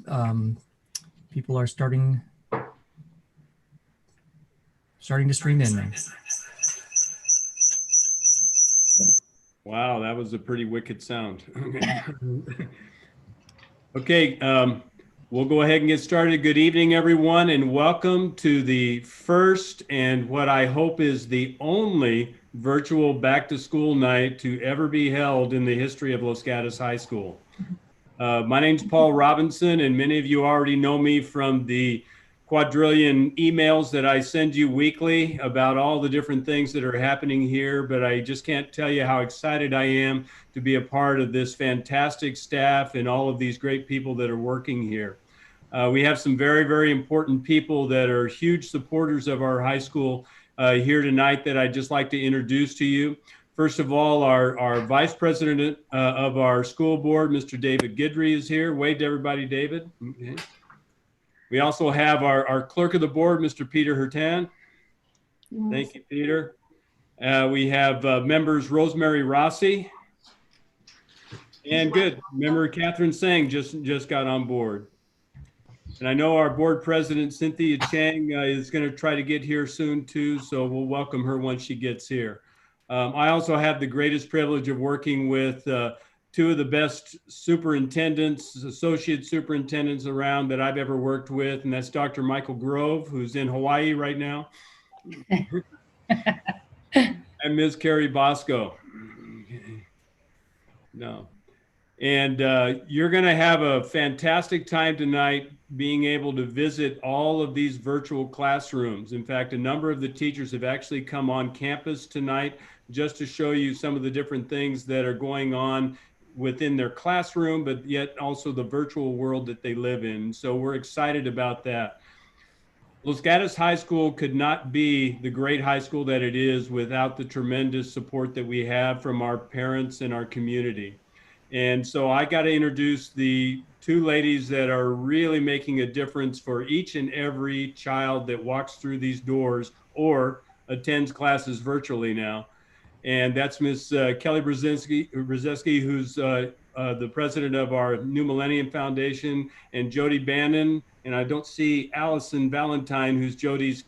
live. People are starting to stream in now. Wow, that was a pretty wicked sound. Okay, we'll go ahead and get started. Good evening, everyone, and welcome to the first and what I hope is the only virtual back-to-school night to ever be held in the history of Los Gatos High School. My name's Paul Robinson, and many of you already know me from the quadrillion emails that I send you weekly about all the different things that are happening here, but I just can't tell you how excited I am to be a part of this fantastic staff and all of these great people that are working here. We have some very, very important people that are huge supporters of our high school here tonight that I'd just like to introduce to you. First of all, our Vice President of our school board, Mr. David Guidry, is here. Wave to everybody, David. Okay. We also have our clerk of the board, Mr. Peter Hurtan. Yes. Thank you, Peter. We have members Rosemary Rossi. And good, member Catherine Sang just got on board. And I know our board president, Cynthia Chang, is going to try to get here soon too, so we'll welcome her once she gets here. I also have the greatest privilege of working with two of the best superintendents, associate superintendents around that I've ever worked with, and that's Dr. Michael Grove, who's in Hawaii right now, and Ms. Carrie Bosco. No. And you're going to have a fantastic time tonight being able to visit all of these virtual classrooms. In fact, a number of the teachers have actually come on campus tonight just to show you some of the different things that are going on within their classroom, but yet also the virtual world that they live in. So we're excited about that. Los Gatos High School could not be the great high school that it is without the tremendous support that we have from our parents and our community. And so I got to introduce the two ladies that are really making a difference for each and every child that walks through these doors or attends classes virtually now. And that's Miss Kelly Brzezinski, who's the president of our New Millennium Foundation, and Jody Bannon. And I don't see Allison Valentine, who's Jody's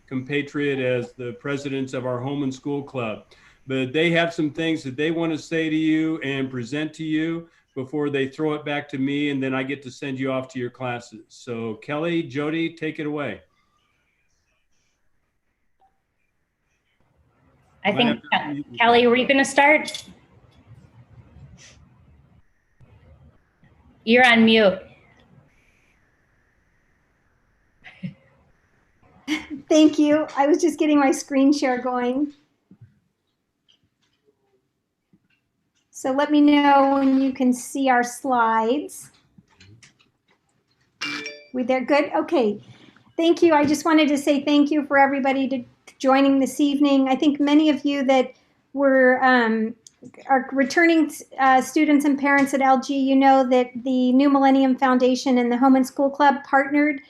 compatriot, as the presidents of our Home and School Club. But they have some things that they want to say to you and present to you before they throw it back to me, and then I get to send you off to your classes. So Kelly, Jody, take it away. I think, Kelly, were you going to start? You're on mute. Thank you. I was just getting my screen share going. So let me know when you can see our slides. We there? Good? Okay. Thank you. I just wanted to say thank you for everybody joining this evening. I think many of you that were are returning students and parents at LG, you know that the New Millennium Foundation and the Home and School Club partnered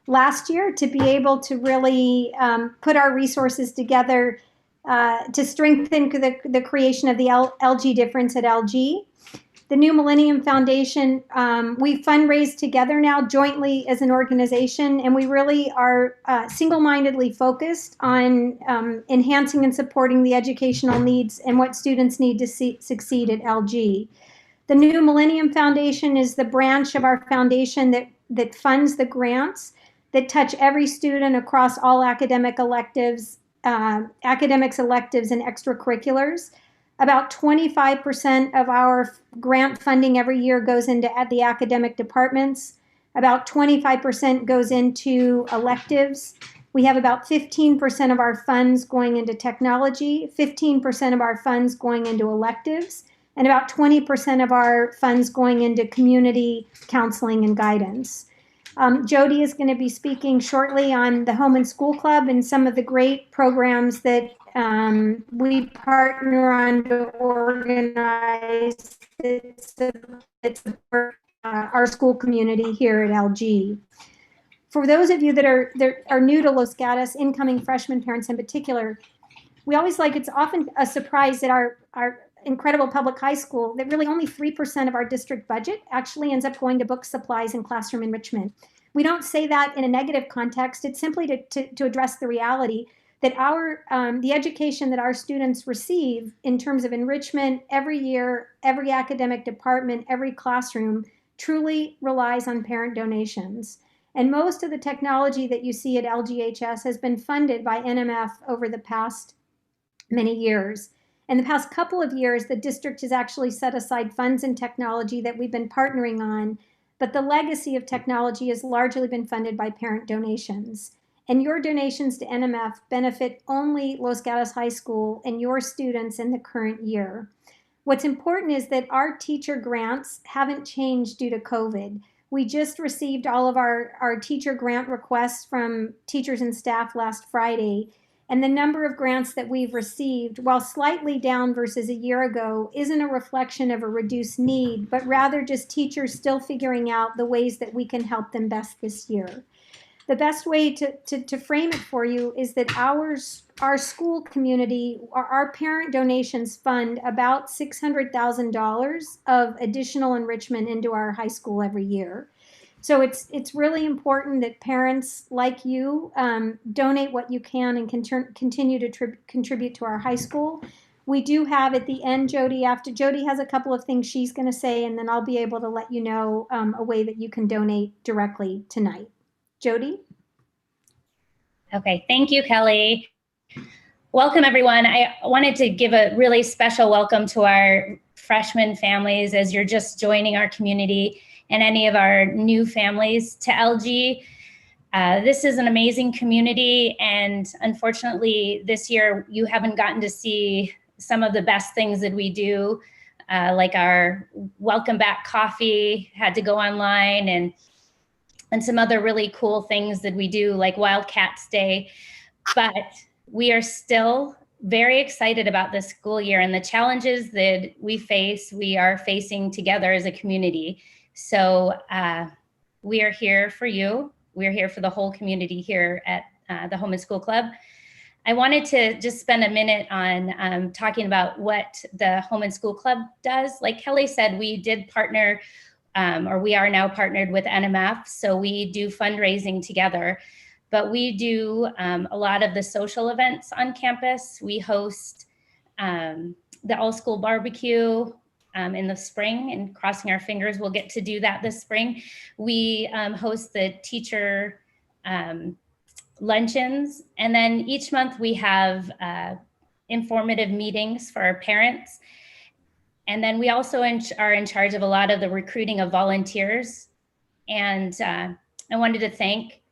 last year to be able to really put our resources together to strengthen the creation of the LG difference at LG. The New Millennium Foundation, we fundraise together now jointly as an organization, and we really are single-mindedly focused on enhancing and supporting the educational needs and what students need to succeed at LG. The New Millennium Foundation is the branch of our foundation that funds the grants that touch every student across all academics, electives, and extracurriculars. About 25% of our grant funding every year goes into the academic departments. About 25% goes into electives. We have about 15% of our funds going into technology, 15% of our funds going into electives, and about 20% of our funds going into community counseling and guidance. Jody is going to be speaking shortly on the Home and School Club and some of the great programs that we partner on to organize that support our school community here at LG. For those of you that are new to Los Gatos, incoming freshman parents in particular, we always it's often a surprise that our incredible public high school that really only 3% of our district budget actually ends up going to book supplies and classroom enrichment. We don't say that in a negative context. It's simply to address the reality that the education that our students receive in terms of enrichment every year, every academic department, every classroom truly relies on parent donations. And most of the technology that you see at LGHS has been funded by NMF over the past many years. In the past couple of years, the district has actually set aside funds in technology that we've been partnering on, but the legacy of technology has largely been funded by parent donations. And your donations to NMF benefit only Los Gatos High School and your students in the current year. What's important is that our teacher grants haven't changed due to COVID. We just received all of our teacher grant requests from teachers and staff last Friday. And the number of grants that we've received, while slightly down versus a year ago, isn't a reflection of a reduced need, but rather just teachers still figuring out the ways that we can help them best this year. The best way to frame it for you is that our school community, our parent donations fund about $600,000 of additional enrichment into our high school every year. So it's really important that parents like you donate what you can and continue to contribute to our high school. We do have at the end, Jody, after Jody has a couple of things she's going to say, and then I'll be able to let you know a way that you can donate directly tonight. Jody? Okay, thank you, Kelly. Welcome, everyone. I wanted to give a really special welcome to our freshman families as you're just joining our community, and any of our new families to LG. This is an amazing community, and unfortunately this year you haven't gotten to see some of the best things that we do, like our welcome back coffee had to go online, and some other really cool things that we do, like Wildcats Day. But we are still very excited about this school year and the challenges that we are facing together as a community. So we are here for you. We're here for the whole community here at the Home and School Club. I wanted to just spend a minute on talking about what the Home and School Club does. Like Kelly said, we did partner, or we are now partnered with NMF. So we do fundraising together, but we do a lot of the social events on campus. We host the all school barbecue in the spring, and crossing our fingers we'll get to do that this spring. We host the teacher luncheons, and then each month we have informative meetings for our parents. And then we also are in charge of a lot of the recruiting of volunteers. And I wanted to thank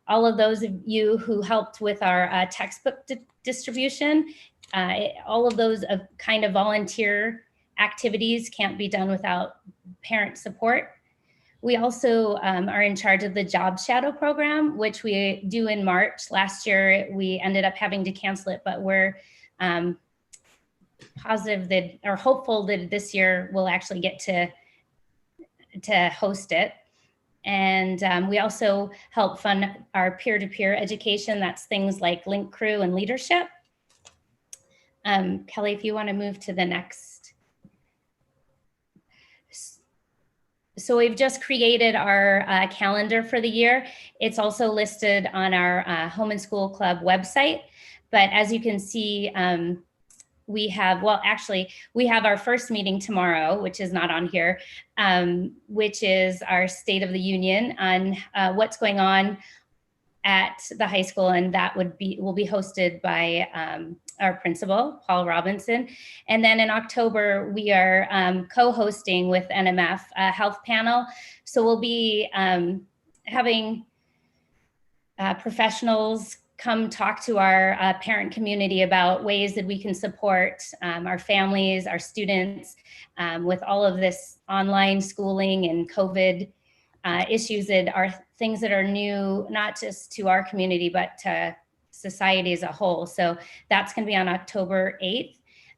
all of those of you who helped with our textbook distribution. All of those kind of volunteer activities can't be done without parent support. We also are in charge of the Job Shadow program, which we do in March. Last year, we ended up having to cancel it, but we're positive that, or hopeful that this year we'll actually get to host it. And we also help fund our peer-to-peer education. That's things like Link Crew and leadership. Kelly, if you want to move to the next. So we've just created our calendar for the year. It's also listed on our Home and School Club website. But as you can see, we have, well, actually, we have our first meeting tomorrow, which is not on here, which is our State of the Union on what's going on at the high school, and that will be hosted by our principal, Paul Robinson. And then in October, we are co-hosting with NMF a health panel. So we'll be having professionals come talk to our parent community about ways that we can support our families, our students with all of this online schooling and COVID issues that are things that are new, not just to our community, but to society as a whole. So that's going to be on October 8th.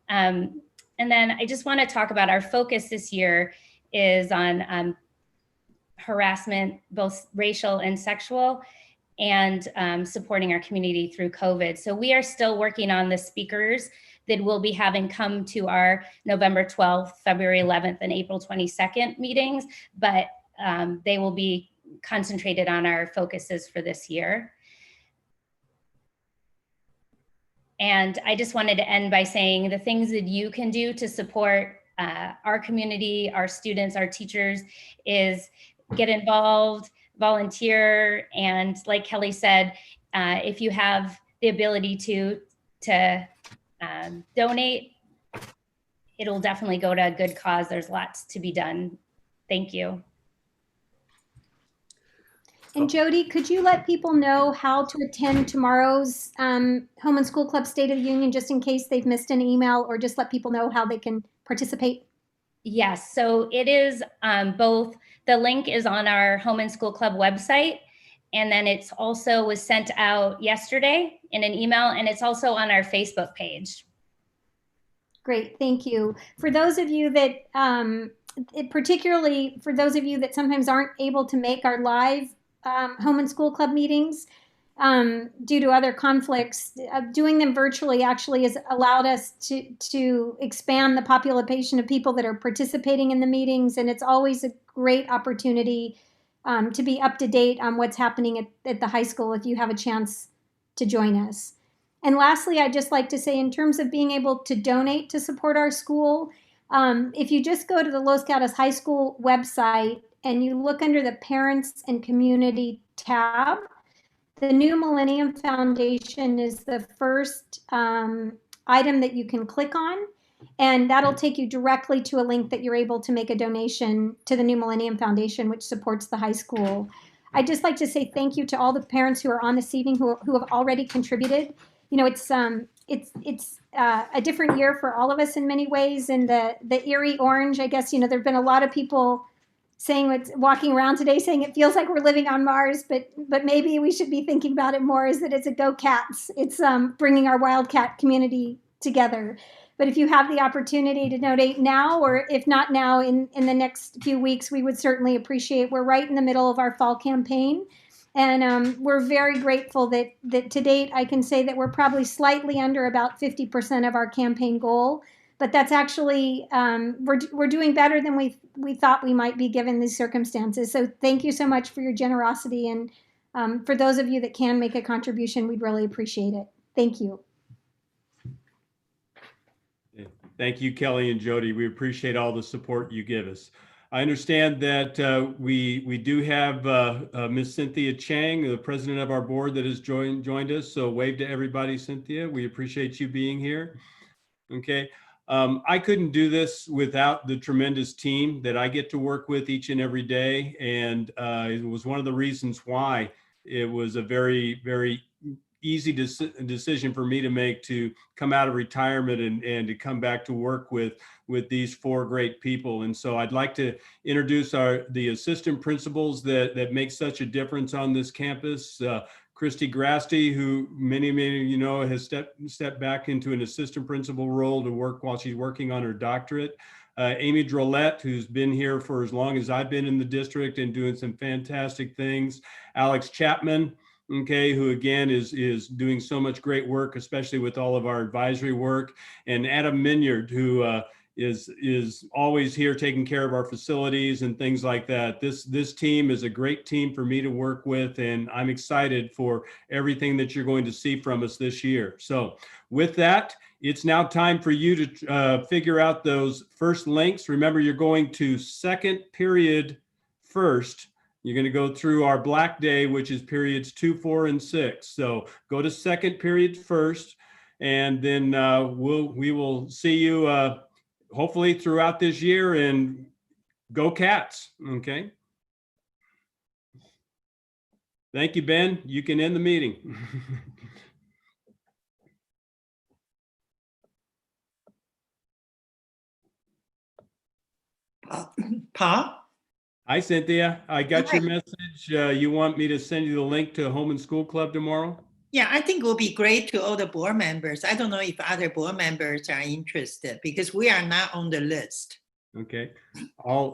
And then I just want to talk about our focus this year is on harassment, both racial and sexual, and supporting our community through COVID. So we are still working on the speakers that we'll be having come to our November 12th, February 11th, and April 22nd meetings, but they will be concentrated on our focuses for this year. And I just wanted to end by saying the things that you can do to support our community, our students, our teachers is get involved, volunteer, and like Kelly said, if you have the ability to donate, it'll definitely go to a good cause. There's lots to be done. Thank you. And Jody, could you let people know how to attend tomorrow's Home and School Club State of the Union, just in case they've missed an email, or just let people know how they can participate? Yes, so it is both, the link is on our Home and School Club website, and then it's also was sent out yesterday in an email, and it's also on our Facebook page. Great, thank you. For those of you that, particularly for those of you that sometimes aren't able to make our live Home and School Club meetings due to other conflicts, doing them virtually actually has allowed us to expand the population of people that are participating in the meetings, and it's always a great opportunity to be up to date on what's happening at the high school if you have a chance to join us. And lastly, I'd just like to say, in terms of being able to donate to support our school, if you just go to the Los Gatos High School website and you look under the Parents and Community tab, the New Millennium Foundation is the first item that you can click on, and that'll take you directly to a link that you're able to make a donation to the New Millennium Foundation, which supports the high school. I'd just like to say thank you to all the parents who are on this evening who have already contributed. You know, it's a different year for all of us in many ways. And the eerie orange, I guess, you know, there've been a lot of people saying walking around today saying it feels like we're living on Mars, but maybe we should be thinking about it more as that it's a Go Cats. It's bringing our Wildcat community together. But if you have the opportunity to donate now, or if not now, in the next few weeks, we would certainly appreciate. We're right in the middle of our fall campaign. And we're very grateful that to date, I can say that we're probably slightly under about 50% of our campaign goal. But that's actually, we're doing better than we thought we might be given these circumstances. So thank you so much for your generosity. And for those of you that can make a contribution, we'd really appreciate it. Thank you. Thank you, Kelly and Jody. We appreciate all the support you give us. I understand that we do have Ms. Cynthia Chang, the president of our board, that has joined us. So wave to everybody, Cynthia. We appreciate you being here. Okay. I couldn't do this without the tremendous team that I get to work with each and every day. And it was one of the reasons why it was a very, very easy decision for me to make to come out of retirement and to come back to work with these four great people. And so I'd like to introduce the assistant principals that make such a difference on this campus. Christy Grasty, who many of you know, has stepped back into an assistant principal role to work while she's working on her doctorate. Amy Drollette, who's been here for as long as I've been in the district and doing some fantastic things. Alex Chapman, okay, who again is doing so much great work, especially with all of our advisory work. And Adam Minyard, who is always here taking care of our facilities and things like that. This team is a great team for me to work with, and I'm excited for everything that you're going to see from us this year. So with that, it's now time for you to figure out those first links. Remember, you're going to second period first. You're going to go through our Black Day, which is periods 2, 4, and 6. So go to second period first, and then we will see you hopefully throughout this year, and go Cats, okay? Thank you, Ben. You can end the meeting. Pa? Hi, Cynthia. I got Hi. your message. You want me to send you the link to Home and School Club tomorrow? Yeah, I think it will be great to all the board members. I don't know if other board members are interested because we are not on the list. Okay. I'll